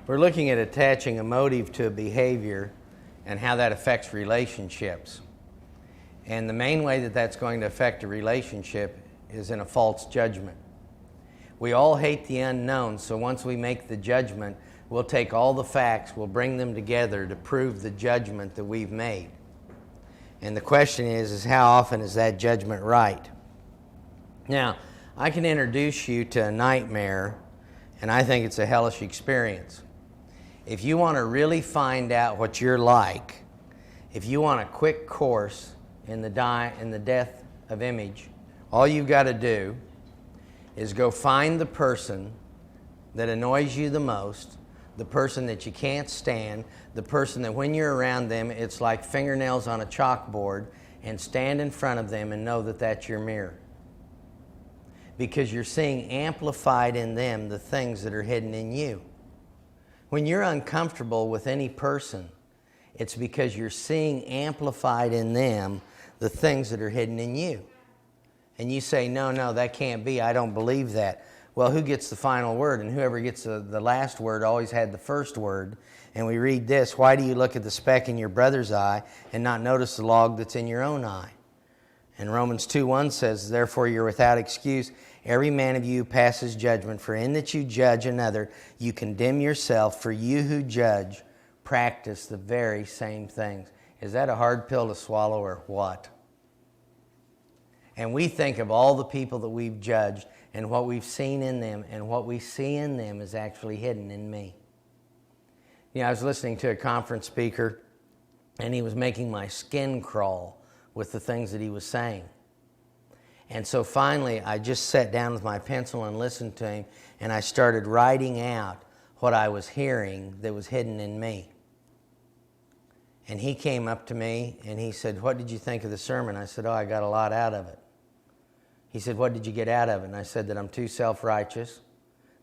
We're looking at attaching a motive to a behavior and how that affects relationships. And the main way that that's going to affect a relationship is in a false judgment. We all hate the unknown, so once we make the judgment, we'll take all the facts, we'll bring them together to prove the judgment that we've made. And the question is how often is that judgment right? Now, I can introduce you to a nightmare, and I think it's a hellish experience. If you want to really find out what you're like, if you want a quick course in the death of image, all you've got to do is go find the person that annoys you the most, the person that you can't stand, the person that when you're around them, it's like fingernails on a chalkboard, and stand in front of them and know that that's your mirror. Because you're seeing amplified in them the things that are hidden in you. When you're uncomfortable with any person, it's because you're seeing amplified in them the things that are hidden in you. And you say, no, that can't be. I don't believe that. Well, who gets the final word? And whoever gets the last word always had the first word. And we read this: why do you look at the speck in your brother's eye and not notice the log that's in your own eye? And Romans 2:1 says, therefore you're without excuse, every man of you passes judgment, for in that you judge another, you condemn yourself, for you who judge practice the very same things. Is that a hard pill to swallow or what? And we think of all the people that we've judged and what we've seen in them, and what we see in them is actually hidden in me. You know, I was listening to a conference speaker, and he was making my skin crawl with the things that he was saying. And so finally, I just sat down with my pencil and listened to him, and I started writing out what I was hearing that was hidden in me. And he came up to me, and he said, what did you think of the sermon? I said, I got a lot out of it. He said, what did you get out of it? And I said that I'm too self-righteous,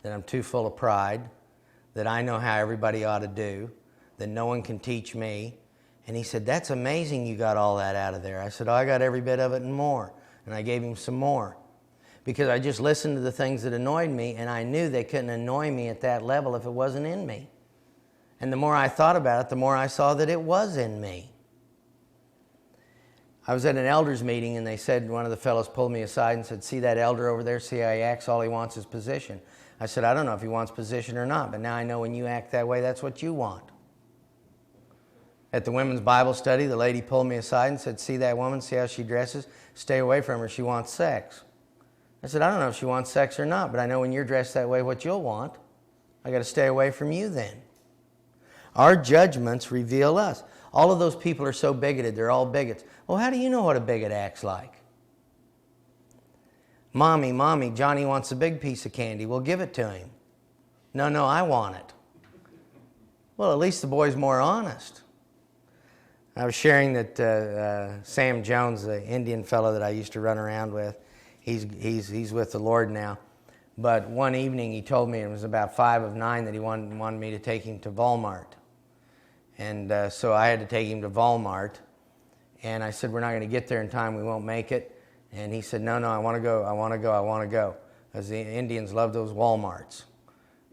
that I'm too full of pride, that I know how everybody ought to do, that no one can teach me. And he said, that's amazing you got all that out of there. I said, I got every bit of it and more. And I gave him some more. Because I just listened to the things that annoyed me, and I knew they couldn't annoy me at that level if it wasn't in me. And the more I thought about it, the more I saw that it was in me. I was at an elders meeting, and they said, one of the fellows pulled me aside and said, see that elder over there? See how he acts? All he wants is position. I said, I don't know if he wants position or not, but now I know when you act that way, that's what you want. At the women's Bible study, the lady pulled me aside and said, see that woman? See how she dresses? Stay away from her. She wants sex. I said, I don't know if she wants sex or not, but I know when you're dressed that way, what you'll want. I got to stay away from you then. Our judgments reveal us. All of those people are so bigoted. They're all bigots. Well, how do you know what a bigot acts like? Mommy, Johnny wants a big piece of candy. We'll give it to him. No, I want it. Well, at least the boy's more honest. I was sharing that Sam Jones, the Indian fellow that I used to run around with, he's with the Lord now. But one evening he told me, it was about 5 of 9, that he wanted me to take him to Walmart. And so I had to take him to Walmart. And I said, we're not going to get there in time, we won't make it. And he said, no, I want to go. Because the Indians love those Walmarts.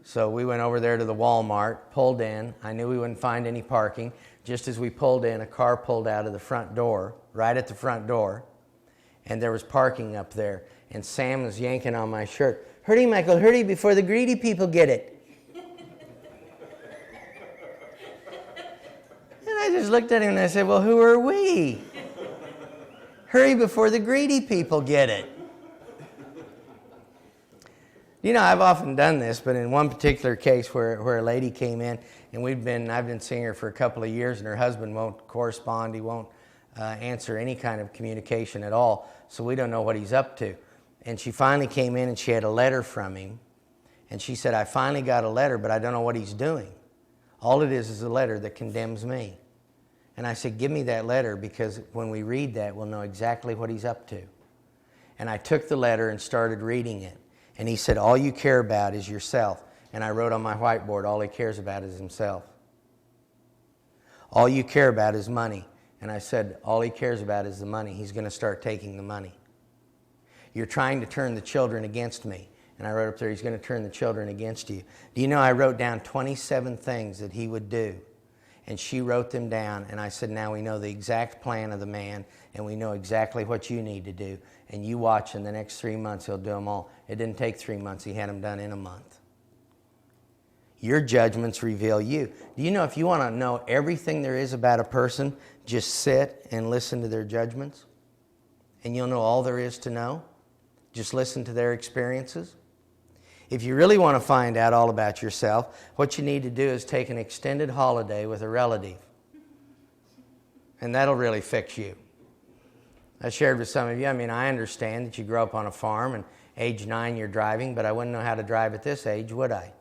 So we went over there to the Walmart, pulled in. I knew we wouldn't find any parking. Just as we pulled in, a car pulled out of the front door, right at the front door. And there was parking up there. And Sam was yanking on my shirt. Hurry, Michael, hurry before the greedy people get it. And I just looked at him and I said, well, who are we? Hurry before the greedy people get it. You know, I've often done this, but in one particular case where a lady came in, and I've been seeing her for a couple of years, and her husband won't correspond. He won't answer any kind of communication at all, so we don't know what he's up to. And she finally came in, and she had a letter from him, and she said, I finally got a letter, but I don't know what he's doing. All it is a letter that condemns me. And I said, give me that letter, because when we read that, we'll know exactly what he's up to. And I took the letter and started reading it. And he said, all you care about is yourself. And I wrote on my whiteboard, all he cares about is himself. All you care about is money. And I said, all he cares about is the money. He's going to start taking the money. You're trying to turn the children against me. And I wrote up there, he's going to turn the children against you. Do you know I wrote down 27 things that he would do? And she wrote them down, and I said, now we know the exact plan of the man, and we know exactly what you need to do. And you watch, in the next 3 months, he'll do them all. It didn't take 3 months. He had them done in a month. Your judgments reveal you. Do you know if you want to know everything there is about a person, just sit and listen to their judgments? And you'll know all there is to know. Just listen to their experiences. If you really want to find out all about yourself, what you need to do is take an extended holiday with a relative. And that'll really fix you. I shared with some of you, I understand that you grew up on a farm and age 9 you're driving, but I wouldn't know how to drive at this age, would I?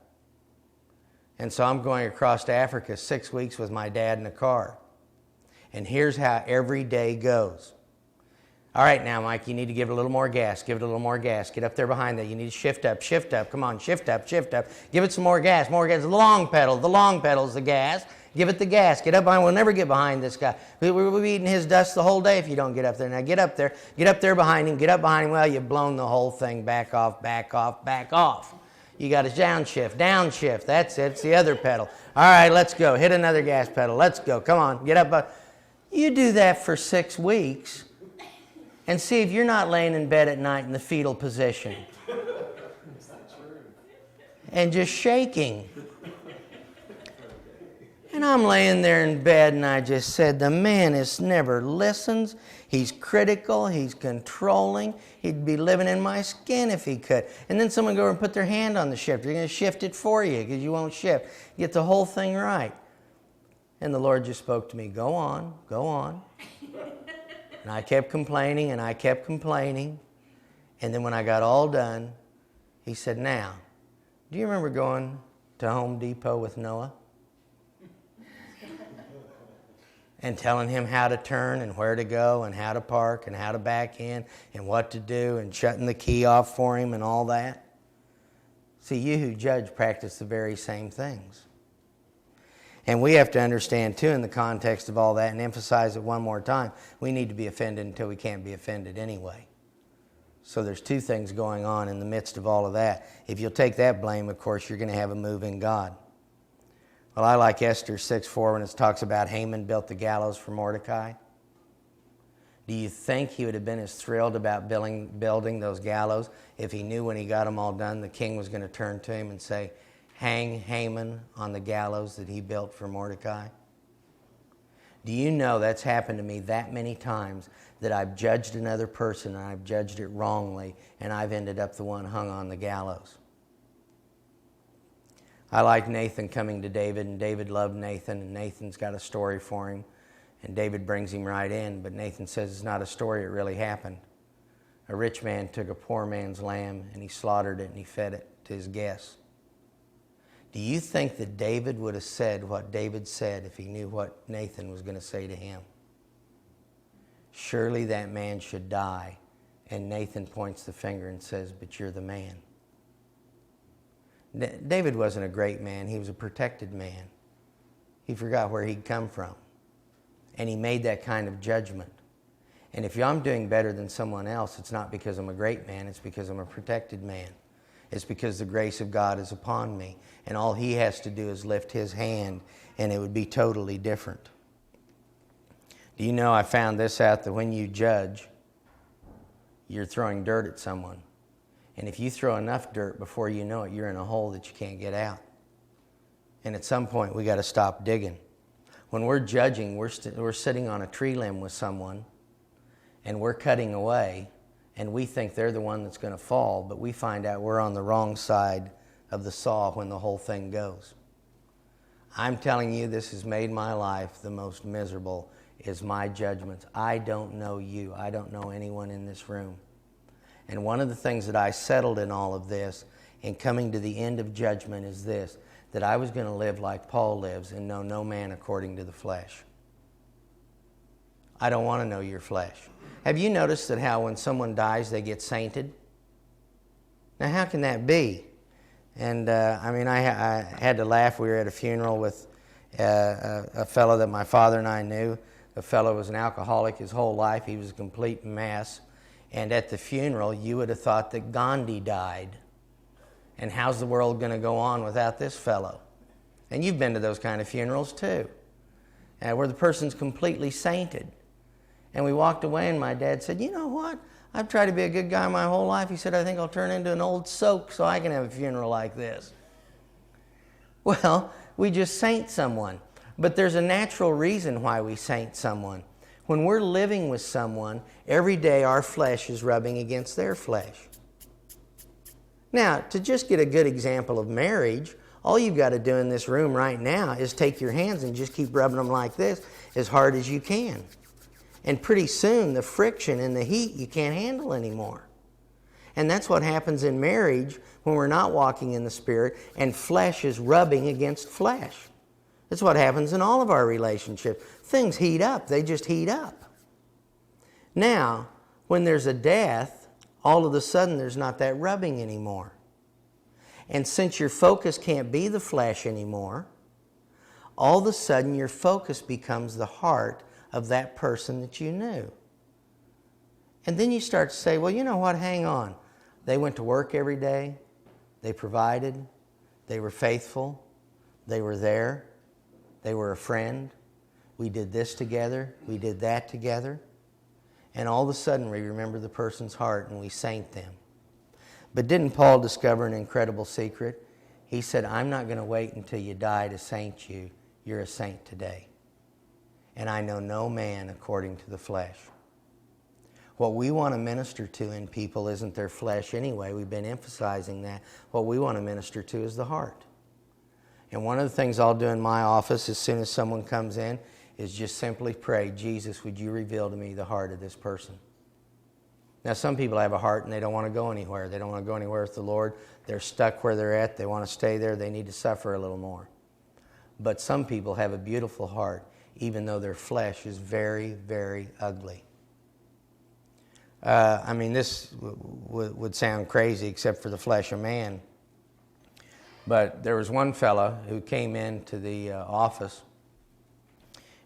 And so I'm going across to Africa 6 weeks with my dad in a car. And here's how every day goes. All right, now, Mike, you need to give it a little more gas. Give it a little more gas. Get up there behind that. You need to shift up, shift up. Come on, shift up, shift up. Give it some more gas, more gas. The long pedal's the gas. Give it the gas. Get up behind. We'll never get behind this guy. We'll be eating his dust the whole day if you don't get up there. Now, get up there. Get up there behind him. Get up behind him. Well, you've blown the whole thing. Back off, back off, back off. You got to downshift, downshift. That's it. It's the other pedal. All right, let's go. Hit another gas pedal. Let's go. Come on, get up. You do that for 6 weeks. And see if you're not laying in bed at night in the fetal position. And just shaking. And I'm laying there in bed and I just said, the man never listens. He's critical. He's controlling. He'd be living in my skin if he could. And then someone go over and put their hand on the shifter. They're going to shift it for you because you won't shift. Get the whole thing right. And the Lord just spoke to me, go on, go on. And I kept complaining, and I kept complaining. And then when I got all done, he said, now, do you remember going to Home Depot with Noah? And telling him how to turn and where to go and how to park and how to back in and what to do and shutting the key off for him and all that? See, you who judge practice the very same things. And we have to understand, too, in the context of all that, and emphasize it one more time, we need to be offended until we can't be offended anyway. So there's 2 things going on in the midst of all of that. If you'll take that blame, of course, you're going to have a move in God. Well, I like Esther 6:4 when it talks about Haman built the gallows for Mordecai. Do you think he would have been as thrilled about building those gallows if he knew when he got them all done, the king was going to turn to him and say, hang Haman on the gallows that he built for Mordecai? Do you know that's happened to me that many times that I've judged another person and I've judged it wrongly and I've ended up the one hung on the gallows? I like Nathan coming to David, and David loved Nathan, and Nathan's got a story for him, and David brings him right in, but Nathan says it's not a story, it really happened. A rich man took a poor man's lamb and he slaughtered it and he fed it to his guests. Do you think that David would have said what David said if he knew what Nathan was going to say to him? Surely that man should die. And Nathan points the finger and says, but you're the man. David wasn't a great man. He was a protected man. He forgot where he'd come from. And he made that kind of judgment. And if I'm doing better than someone else, it's not because I'm a great man. It's because I'm a protected man. It's because the grace of God is upon me. And all he has to do is lift his hand, and it would be totally different. Do you know I found this out, that when you judge, you're throwing dirt at someone. And if you throw enough dirt, before you know it, you're in a hole that you can't get out. And at some point, we got to stop digging. When we're judging, we're sitting on a tree limb with someone, and we're cutting away, and we think they're the one that's going to fall, but we find out we're on the wrong side of the saw when the whole thing goes. I'm telling you, this has made my life the most miserable, is my judgments. I don't know you. I don't know anyone in this room. And one of the things that I settled in all of this, in coming to the end of judgment, is this, that I was going to live like Paul lives and know no man according to the flesh. I don't want to know your flesh. Have you noticed that how when someone dies, they get sainted? Now, how can that be? And I had to laugh. We were at a funeral with a fellow that my father and I knew. The fellow was an alcoholic his whole life. He was a complete mess. And at the funeral, you would have thought that Gandhi died. And how's the world going to go on without this fellow? And you've been to those kind of funerals too, where the person's completely sainted. And we walked away and my dad said, you know what? I've tried to be a good guy my whole life. He said, I think I'll turn into an old soak so I can have a funeral like this. Well, we just saint someone. But there's a natural reason why we saint someone. When we're living with someone, every day our flesh is rubbing against their flesh. Now, to just get a good example of marriage, all you've got to do in this room right now is take your hands and just keep rubbing them like this as hard as you can. And pretty soon, the friction and the heat you can't handle anymore. And that's what happens in marriage when we're not walking in the Spirit and flesh is rubbing against flesh. That's what happens in all of our relationships. Things heat up. They just heat up. Now, when there's a death, all of a sudden there's not that rubbing anymore. And since your focus can't be the flesh anymore, all of a sudden your focus becomes the heart of that person that you knew. And then you start to say, well, you know what, hang on. They went to work every day. They provided. They were faithful. They were there. They were a friend. We did this together. We did that together. And all of a sudden we remember the person's heart and we saint them. But didn't Paul discover an incredible secret? He said, I'm not going to wait until you die to saint you. You're a saint today. And I know no man according to the flesh. What we want to minister to in people isn't their flesh anyway. We've been emphasizing that. What we want to minister to is the heart. And one of the things I'll do in my office as soon as someone comes in is just simply pray, Jesus, would you reveal to me the heart of this person? Now, some people have a heart and they don't want to go anywhere. They don't want to go anywhere with the Lord. They're stuck where they're at. They want to stay there. They need to suffer a little more. But some people have a beautiful heart, even though their flesh is very, very ugly. This would sound crazy except for the flesh of man. But there was one fella who came into the office,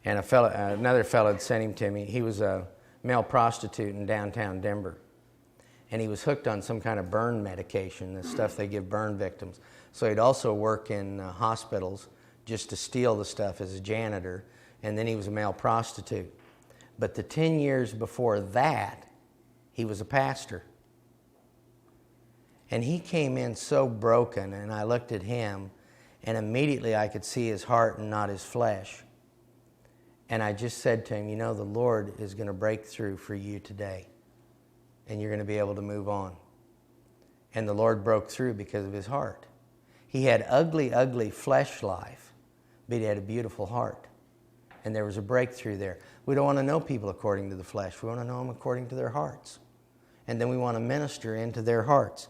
and another fella had sent him to me. He was a male prostitute in downtown Denver, and he was hooked on some kind of burn medication, the stuff they give burn victims. So he'd also work in hospitals just to steal the stuff as a janitor, and then he was a male prostitute. But the 10 years before that, he was a pastor. And he came in so broken, and I looked at him, and immediately I could see his heart and not his flesh. And I just said to him, you know, the Lord is going to break through for you today, and you're going to be able to move on. And the Lord broke through because of his heart. He had ugly, ugly flesh life, but he had a beautiful heart. And there was a breakthrough there. We don't want to know people according to the flesh. We want to know them according to their hearts. And then we want to minister into their hearts.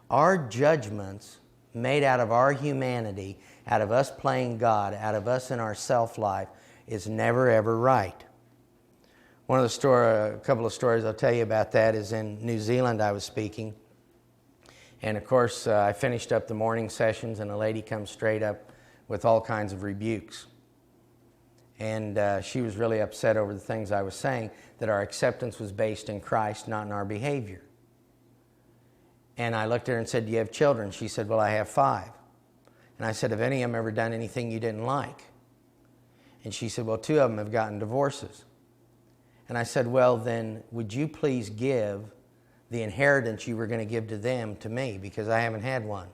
Our judgments made out of our humanity, out of us playing God, out of us in our self-life, is never, ever right. A couple of stories I'll tell you about that is in New Zealand I was speaking. And of course, I finished up the morning sessions, and a lady comes straight up with all kinds of rebukes. And she was really upset over the things I was saying, that our acceptance was based in Christ, not in our behavior. And I looked at her and said, do you have children? She said, well, I have 5. And I said, have any of them ever done anything you didn't like? And she said, well, 2 of them have gotten divorces. And I said, well, then would you please give the inheritance you were going to give to them to me, because I haven't had one.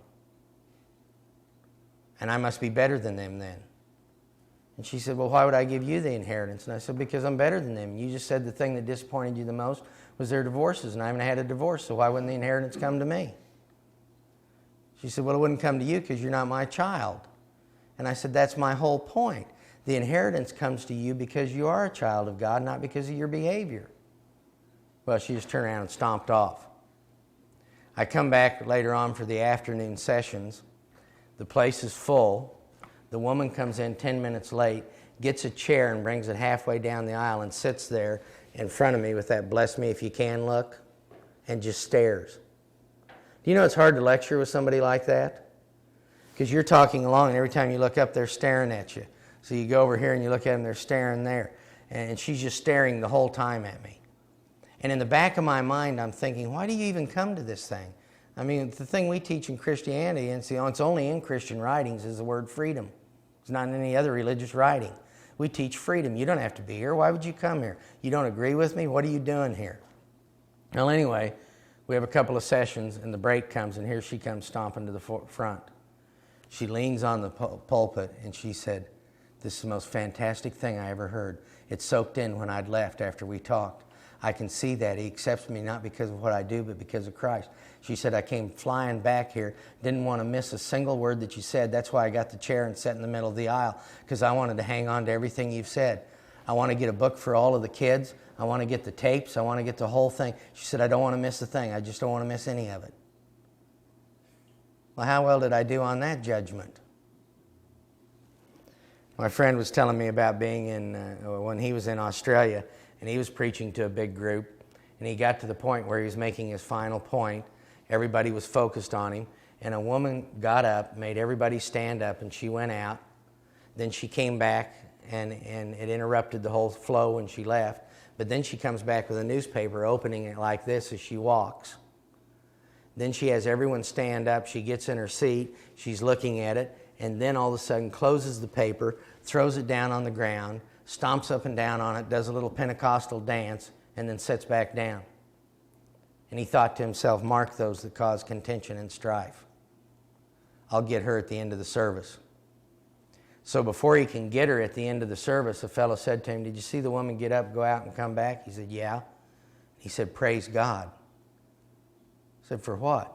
And I must be better than them then. And she said, well, why would I give you the inheritance? And I said, because I'm better than them. You just said the thing that disappointed you the most was their divorces, and I haven't had a divorce, so why wouldn't the inheritance come to me? She said, well, it wouldn't come to you because you're not my child. And I said, that's my whole point. The inheritance comes to you because you are a child of God, not because of your behavior. Well, she just turned around and stomped off. I come back later on for the afternoon sessions. The place is full. The woman comes in 10 minutes late, gets a chair and brings it halfway down the aisle and sits there in front of me with that bless me if you can look and just stares. Do you know it's hard to lecture with somebody like that? Because you're talking along and every time you look up, they're staring at you. So you go over here and you look at them, they're staring there. And she's just staring the whole time at me. And in the back of my mind, I'm thinking, why do you even come to this thing? I mean, the thing we teach in Christianity, and it's only in Christian writings, is the word freedom. It's not in any other religious writing. We teach freedom. You don't have to be here. Why would you come here? You don't agree with me? What are you doing here? Well, anyway, we have a couple of sessions, and the break comes, and here she comes stomping to the front. She leans on the pulpit, and she said, "This is the most fantastic thing I ever heard. It soaked in when I'd left after we talked. I can see that He accepts me not because of what I do, but because of Christ." She said, "I came flying back here, didn't want to miss a single word that you said. That's why I got the chair and sat in the middle of the aisle, because I wanted to hang on to everything you've said. I want to get a book for all of the kids. I want to get the tapes. I want to get the whole thing." She said, "I don't want to miss a thing. I just don't want to miss any of it." Well, how well did I do on that judgment? My friend was telling me about being when he was in Australia, and he was preaching to a big group, and he got to the point where he was making his final point. Everybody was focused on him, and a woman got up, made everybody stand up, and she went out. Then she came back, and it interrupted the whole flow when she left. But then she comes back with a newspaper, opening it like this as she walks. Then she has everyone stand up. She gets in her seat. She's looking at it, and then all of a sudden closes the paper, throws it down on the ground, stomps up and down on it, does a little Pentecostal dance, and then sits back down. And he thought to himself, "Mark those that cause contention and strife. I'll get her at the end of the service." So before he can get her at the end of the service, a fellow said to him, "Did you see the woman get up, go out, and come back?" He said, "Yeah." He said, "Praise God." I said, "For what?"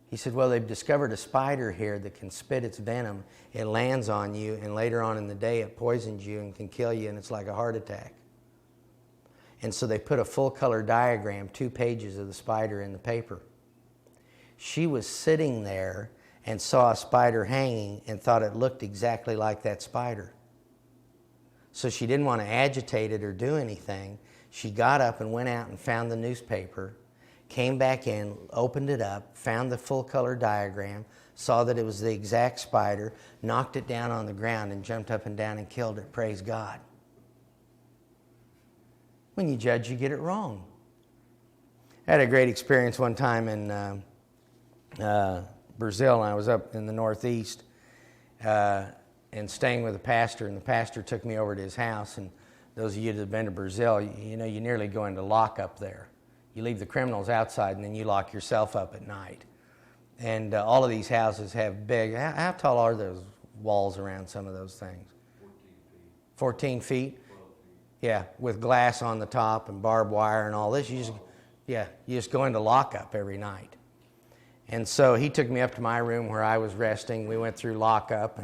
He said, "Well, they've discovered a spider here that can spit its venom. It lands on you, and later on in the day it poisons you and can kill you, and it's like a heart attack." And so they put a full-color diagram, 2 pages of the spider in the paper. She was sitting there and saw a spider hanging and thought it looked exactly like that spider. So she didn't want to agitate it or do anything. She got up and went out and found the newspaper, came back in, opened it up, found the full-color diagram, saw that it was the exact spider, knocked it down on the ground, and jumped up and down and killed it. Praise God. When you judge, you get it wrong. I had a great experience one time in Brazil, and I was up in the Northeast and staying with a pastor, and the pastor took me over to his house. And those of you that have been to Brazil, you know, you nearly go into lockup there. You leave the criminals outside, and then you lock yourself up at night. And all of these houses have big, how tall are those walls around some of those things? 14 feet? Yeah, with glass on the top and barbed wire and all this. You just go into lockup every night. And so he took me up to my room where I was resting. We went through lockup,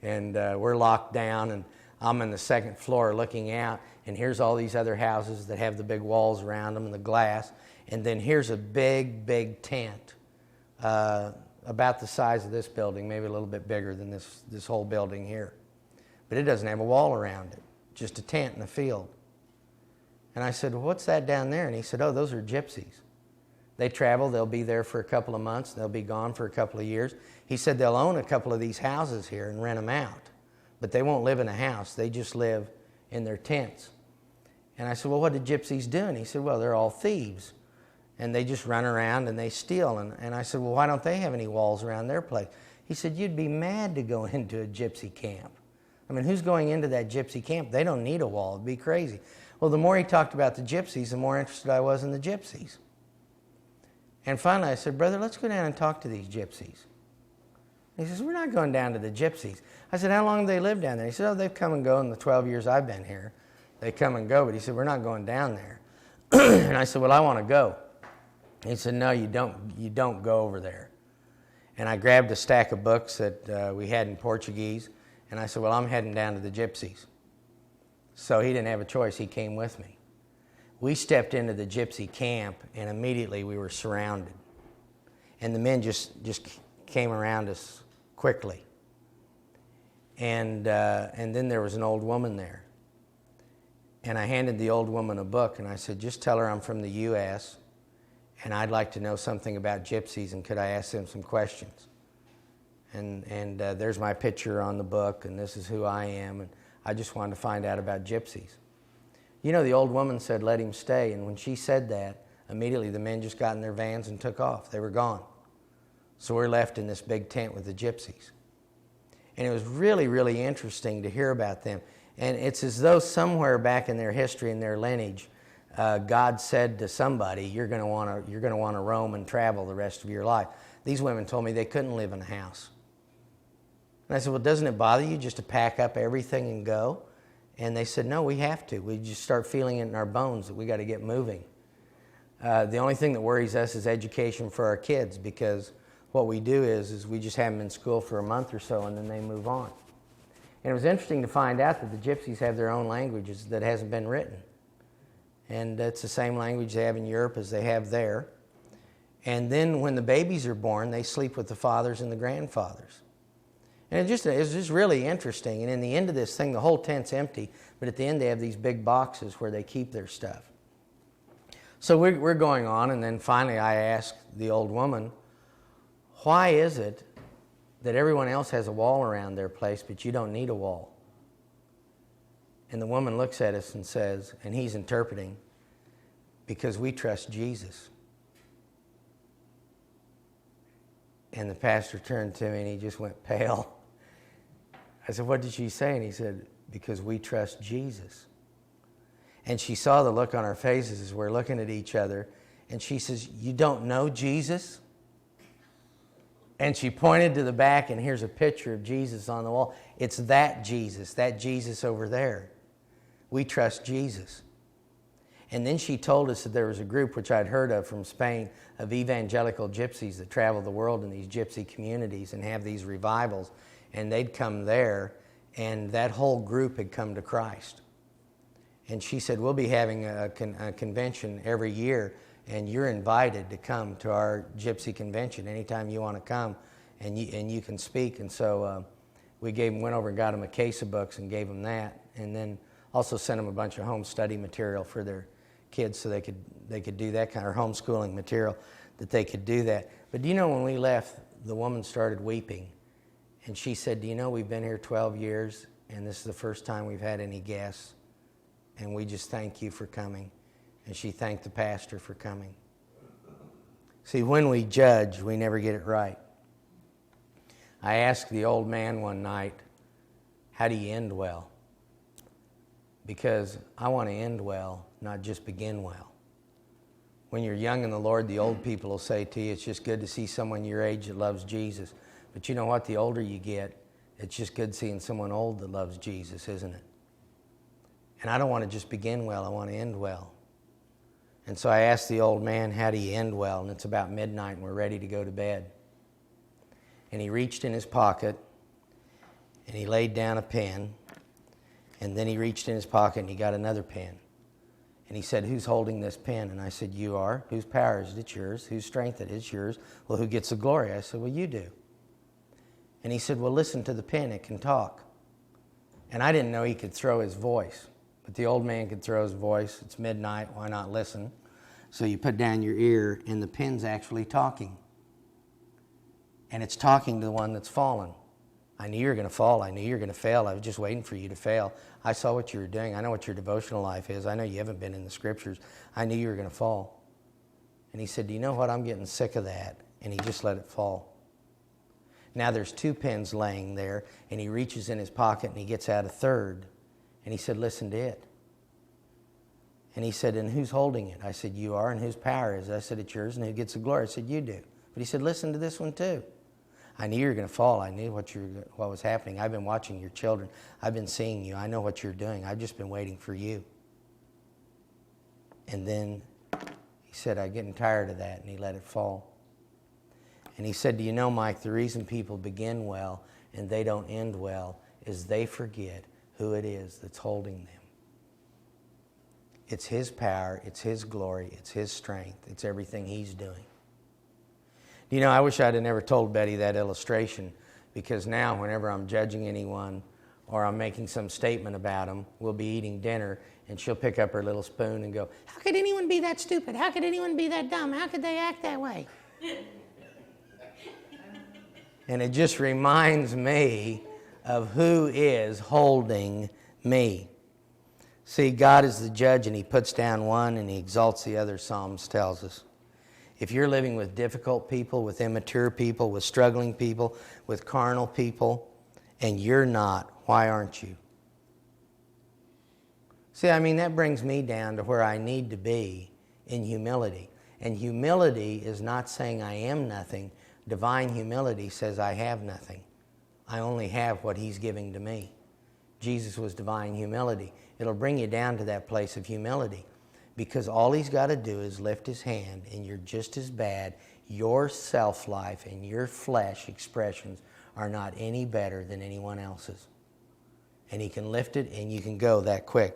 and we're locked down, and I'm on the second floor looking out, and here's all these other houses that have the big walls around them and the glass. And then here's a big, big tent, about the size of this building, maybe a little bit bigger than this whole building here. But it doesn't have a wall around it, just a tent in a field. And I said, "Well, what's that down there?" And he said, "Oh, those are gypsies. They travel, they'll be there for a couple of months, they'll be gone for a couple of years." He said they'll own a couple of these houses here and rent them out, but they won't live in a house, they just live in their tents. And I said, "Well, what do gypsies do?" And he said, "Well, they're all thieves, and they just run around and they steal." And I said, "Well, why don't they have any walls around their place?" He said, "You'd be mad to go into a gypsy camp. I mean, who's going into that gypsy camp? They don't need a wall, it'd be crazy." Well, the more he talked about the gypsies, the more interested I was in the gypsies. And finally I said, "Brother, let's go down and talk to these gypsies." He says, "We're not going down to the gypsies." I said, "How long have they lived down there?" He said, "Oh, they've come and go in the 12 years I've been here. They come and go." But he said, "We're not going down there." And I said, "Well, I want to go." He said, "No, you don't go over there." And I grabbed a stack of books that we had in Portuguese, and I said, "Well, I'm heading down to the gypsies." So he didn't have a choice. He came with me. We stepped into the gypsy camp, and immediately we were surrounded. And the men just came around us quickly. And then there was an old woman there. And I handed the old woman a book, and I said, "Just tell her I'm from the U.S., and I'd like to know something about gypsies, and could I ask them some questions?" And there's my picture on the book, and this is who I am, and I just wanted to find out about gypsies. You know, the old woman said, "Let him stay," and when she said that, immediately the men just got in their vans and took off. They were gone. So we're left in this big tent with the gypsies. And it was really, really interesting to hear about them. And it's as though somewhere back in their history and their lineage, God said to somebody, you're going to want to roam and travel the rest of your life. These women told me they couldn't live in a house. And I said, well, doesn't it bother you just to pack up everything and go? And they said, no, we have to. We just start feeling it in our bones that we got to get moving. The only thing that worries us is education for our kids, because what we do is we just have them in school for a month or so and then they move on. And it was interesting to find out that the gypsies have their own languages that hasn't been written. And it's the same language they have in Europe as they have there. And then when the babies are born, they sleep with the fathers and the grandfathers. And it's just really interesting. And in the end of this thing, the whole tent's empty, but at the end they have these big boxes where they keep their stuff. So we're going on, and then finally I asked the old woman, why is it that everyone else has a wall around their place, but you don't need a wall? And the woman looks at us and says, and he's interpreting, because we trust Jesus. And the pastor turned to me and he just went pale. I said, what did she say? And he said, because we trust Jesus. And she saw the look on our faces as we're looking at each other. And she says, you don't know Jesus? And she pointed to the back, and here's a picture of Jesus on the wall. It's that Jesus over there. We trust Jesus. And then she told us that there was a group, which I'd heard of from Spain, of evangelical gypsies that travel the world in these gypsy communities and have these revivals. And they'd come there, and that whole group had come to Christ. And she said, we'll be having a convention every year, and you're invited to come to our gypsy convention anytime you want to come, and you can speak. And so we went over and got them a case of books and gave them that, and then also sent them a bunch of home study material for their kids so they could do that kind of homeschooling material, that they could do that. But do you know, when we left, the woman started weeping. And she said, do you know, we've been here 12 years, and this is the first time we've had any guests, and we just thank you for coming. And she thanked the pastor for coming. See, when we judge, we never get it right. I asked the old man one night, how do you end well? Because I want to end well, not just begin well. When you're young in the Lord, the old people will say to you, it's just good to see someone your age that loves Jesus. But you know what? The older you get, it's just good seeing someone old that loves Jesus, isn't it? And I don't want to just begin well, I want to end well. And so I asked the old man, how do you end well? And it's about midnight and we're ready to go to bed. And he reached in his pocket and he laid down a pen. And then he reached in his pocket and he got another pen. And he said, who's holding this pen? And I said, you are. Whose power is it? It's yours. Whose strength is it? It's yours. Well, who gets the glory? I said, well, you do. And he said, well, listen to the pen. It can talk. And I didn't know he could throw his voice. But the old man could throw his voice. It's midnight. Why not listen? So you put down your ear, and the pen's actually talking. And it's talking to the one that's fallen. I knew you were going to fall. I knew you were going to fail. I was just waiting for you to fail. I saw what you were doing. I know what your devotional life is. I know you haven't been in the scriptures. I knew you were going to fall. And he said, do you know what? I'm getting sick of that. And he just let it fall. Now there's two pens laying there, and he reaches in his pocket and he gets out a third. And he said, listen to it. And he said, and who's holding it? I said, you are. And whose power is it? I said, it's yours. And who gets the glory? I said, you do. But he said, listen to this one too. I knew you were going to fall. I knew what was happening. I've been watching your children. I've been seeing you. I know what you're doing. I've just been waiting for you. And then he said, I'm getting tired of that. And he let it fall. And he said, do you know, Mike, the reason people begin well and they don't end well is they forget who it is that's holding them. It's his power, it's his glory, it's his strength, it's everything he's doing. You know, I wish I'd have never told Betty that illustration, because now whenever I'm judging anyone or I'm making some statement about them, we'll be eating dinner and she'll pick up her little spoon and go, how could anyone be that stupid? How could anyone be that dumb? How could they act that way? And it just reminds me of who is holding me. See, God is the judge, and he puts down one and he exalts the other, Psalms tells us. If you're living with difficult people, with immature people, with struggling people, with carnal people, and you're not, why aren't you? See, I mean, that brings me down to where I need to be in humility. And humility is not saying I am nothing. Divine humility says I have nothing. I only have what He's giving to me. Jesus was divine humility. It'll bring you down to that place of humility, because all He's got to do is lift His hand, and you're just as bad. Your self-life and your flesh expressions are not any better than anyone else's. And He can lift it, and you can go that quick.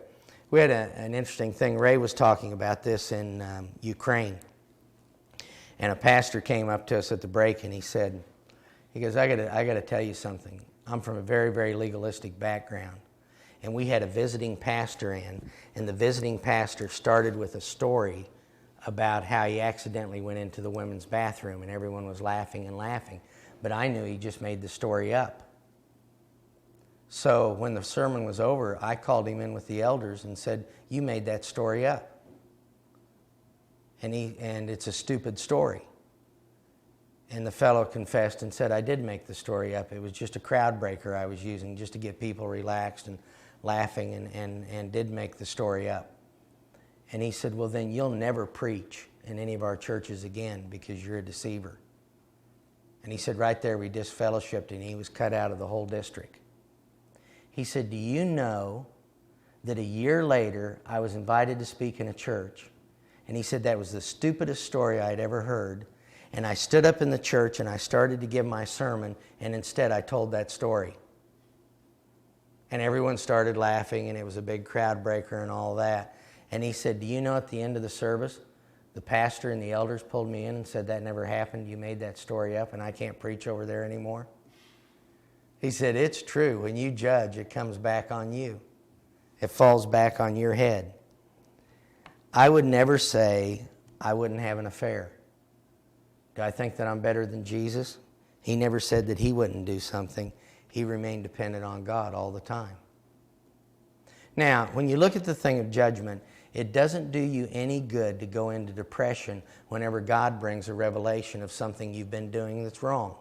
We had an interesting thing. Ray was talking about this in Ukraine. And a pastor came up to us at the break, and he goes, I got to tell you something. I'm from a very, very legalistic background. And we had a visiting pastor in, and the visiting pastor started with a story about how he accidentally went into the women's bathroom, and everyone was laughing and laughing. But I knew he just made the story up. So when the sermon was over, I called him in with the elders and said, you made that story up. And it's a stupid story. And the fellow confessed and said, I did make the story up. It was just a crowd breaker I was using just to get people relaxed and laughing, and did make the story up. And he said, well, then you'll never preach in any of our churches again because you're a deceiver. And he said, right there we disfellowshipped, and he was cut out of the whole district. He said, do you know that a year later I was invited to speak in a church? And he said that was the stupidest story I'd ever heard. And I stood up in the church and I started to give my sermon, and instead I told that story. And everyone started laughing, and it was a big crowd breaker and all that. And he said, do you know at the end of the service, the pastor and the elders pulled me in and said, that never happened. You made that story up, and I can't preach over there anymore. He said, it's true. When you judge, it comes back on you. It falls back on your head. I would never say I wouldn't have an affair. Do I think that I'm better than Jesus? He never said that He wouldn't do something. He remained dependent on God all the time. Now, when you look at the thing of judgment, it doesn't do you any good to go into depression whenever God brings a revelation of something you've been doing that's wrong.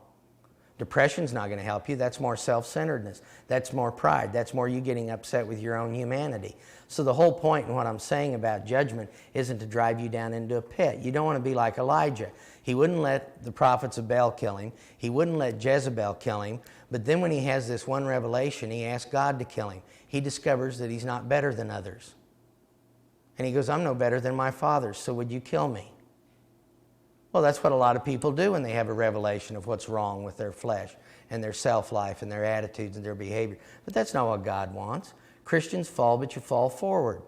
Depression's not going to help you. That's more self-centeredness. That's more pride. That's more you getting upset with your own humanity. So the whole point in what I'm saying about judgment isn't to drive you down into a pit. You don't want to be like Elijah. He wouldn't let the prophets of Baal kill him. He wouldn't let Jezebel kill him. But then when he has this one revelation, he asks God to kill him. He discovers that he's not better than others. And he goes, I'm no better than my fathers, so would you kill me? Well, that's what a lot of people do when they have a revelation of what's wrong with their flesh and their self-life and their attitudes and their behavior. But that's not what God wants. Christians fall, but you fall forward.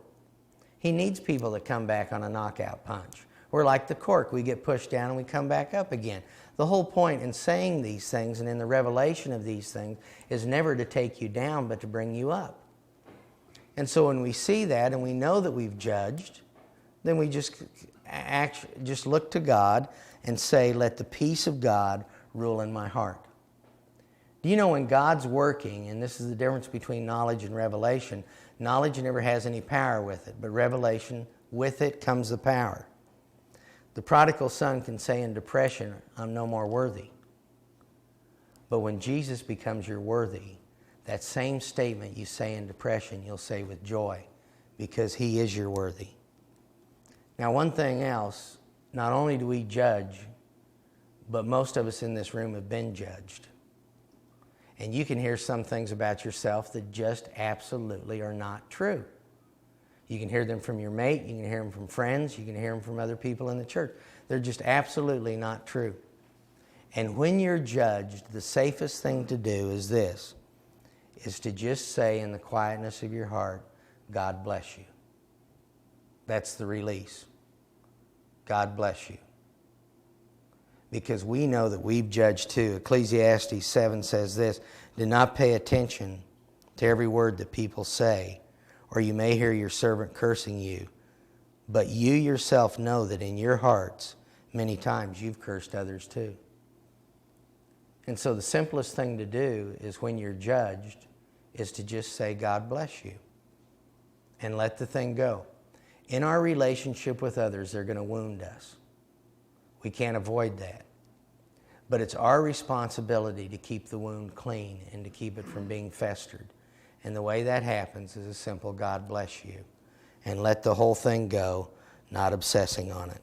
He needs people that come back on a knockout punch. We're like the cork. We get pushed down and we come back up again. The whole point in saying these things and in the revelation of these things is never to take you down, but to bring you up. And so when we see that and we know that we've judged, then we just look to God and say, let the peace of God rule in my heart. Do you know when God's working, and this is the difference between knowledge and revelation, knowledge never has any power with it, but revelation, with it comes the power. The prodigal son can say in depression, I'm no more worthy. But when Jesus becomes your worthy, that same statement you say in depression, you'll say with joy, because He is your worthy. Now, one thing else, not only do we judge, but most of us in this room have been judged. And you can hear some things about yourself that just absolutely are not true. You can hear them from your mate, you can hear them from friends, you can hear them from other people in the church. They're just absolutely not true. And when you're judged, the safest thing to do is this, is to just say in the quietness of your heart, God bless you. That's the release. God bless you. Because we know that we've judged too. Ecclesiastes 7 says this, do not pay attention to every word that people say, or you may hear your servant cursing you. But you yourself know that in your hearts, many times you've cursed others too. And so the simplest thing to do is when you're judged, is to just say, God bless you. And let the thing go. In our relationship with others, they're going to wound us. We can't avoid that. But it's our responsibility to keep the wound clean and to keep it from being festered. And the way that happens is a simple God bless you. And let the whole thing go, not obsessing on it.